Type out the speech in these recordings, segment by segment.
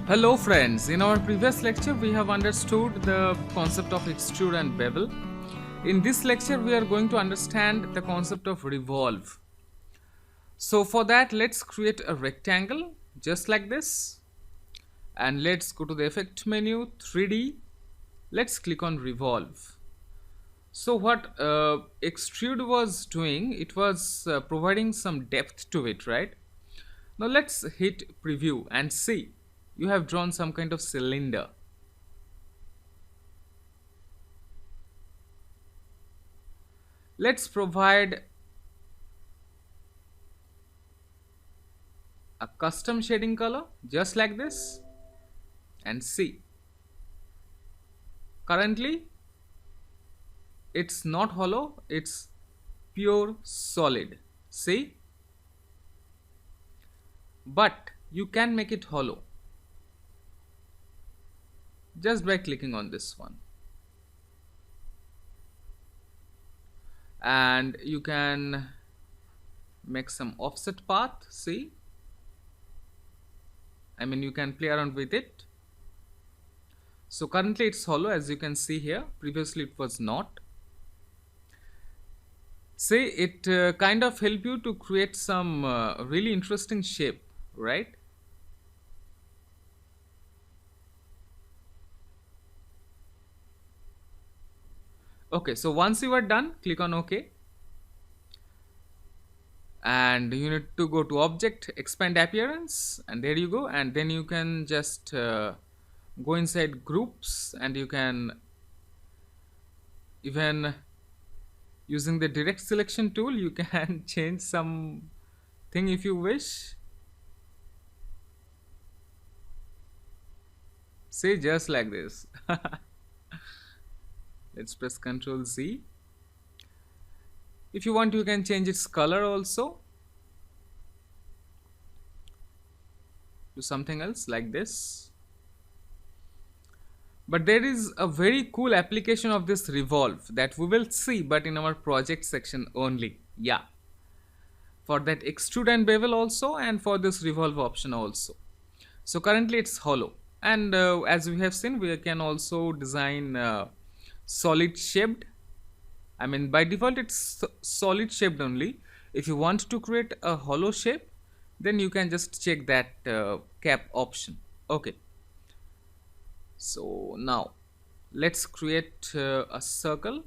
Hello friends, in our previous lecture we have understood the concept of extrude and bevel. In this lecture we are going to understand the concept of revolve. So for that let's create a rectangle just like this and let's go to the effect menu 3D. Let's click on revolve. So what extrude was doing, it was providing some depth to it, right? Now let's hit preview and see. You have drawn some kind of cylinder. Let's provide a custom shading color just like this and see. Currently it's not hollow, it's pure solid. See? But you can make it hollow just by clicking on this one. And you can make some offset path, see? I mean, you can play around with it. So currently it's hollow, as you can see here. Previously it was not. See, it kind of help you to create some really interesting shape, right? Okay, so once you are done, click on OK. And you need to go to object, expand appearance, and there you go. And then you can just go inside groups, and you can even using the direct selection tool you can change some thing if you wish. Say just like this. Let's press Ctrl Z. If you want, you can change its color also to something else like this. But there is a very cool application of this revolve that we will see, but in our project section only. Yeah, for that extrude and bevel also, and for this revolve option also. So currently it's hollow, and as we have seen, we can also design solid shaped. I mean, by default it's solid shaped only. If you want to create a hollow shape, then you can just check that cap option. Okay, so now let's create a circle,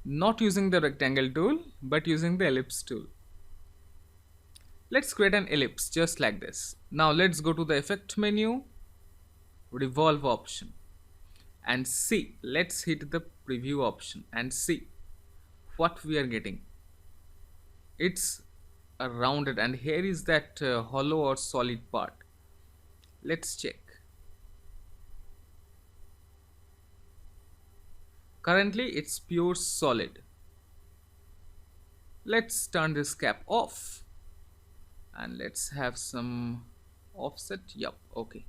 not using the rectangle tool but using the ellipse tool. Let's create an ellipse just like this. Now let's go to the effect menu, revolve option, and see. Let's hit the preview option and see what we are getting. It's a rounded, and here is that hollow or solid part. Let's check. Currently it's pure solid. Let's turn this cap off and let's have some offset. Yup, okay.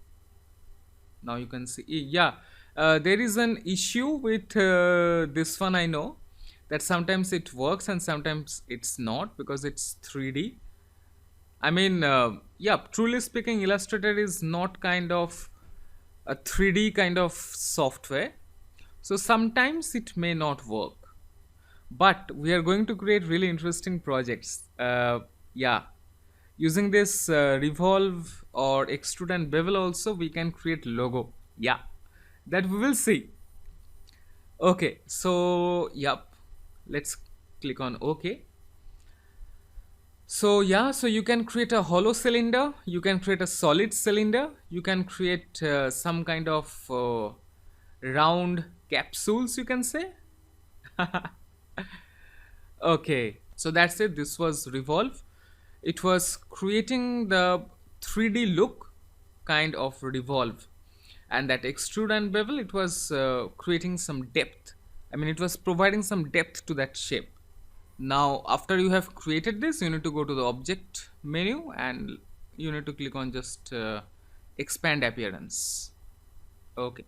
Now you can see, yeah, there is an issue with this one. I know that sometimes it works and sometimes it's not because it's 3D. I mean, yeah, truly speaking, Illustrator is not kind of a 3D kind of software. So sometimes it may not work. But we are going to create really interesting projects. Yeah, using this revolve or extrude and bevel also, we can create logo. Yeah, that we will see. Okay, so yep, let's click on OK. So yeah, so you can create a hollow cylinder, you can create a solid cylinder, you can create some kind of round capsules, you can say. Okay, so that's it. This was revolve. It was creating the 3D look kind of revolve, and that extrude and bevel, it was creating some depth. I mean, it was providing some depth to that shape. Now after you have created this, you need to go to the object menu and you need to click on just expand appearance. Okay,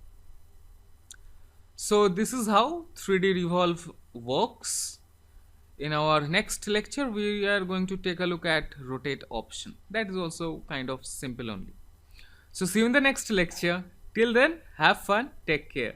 so this is how 3D revolve works. In our next lecture we are going to take a look at rotate option. That is also kind of simple only. So see you in the next lecture. Till then, have fun, take care.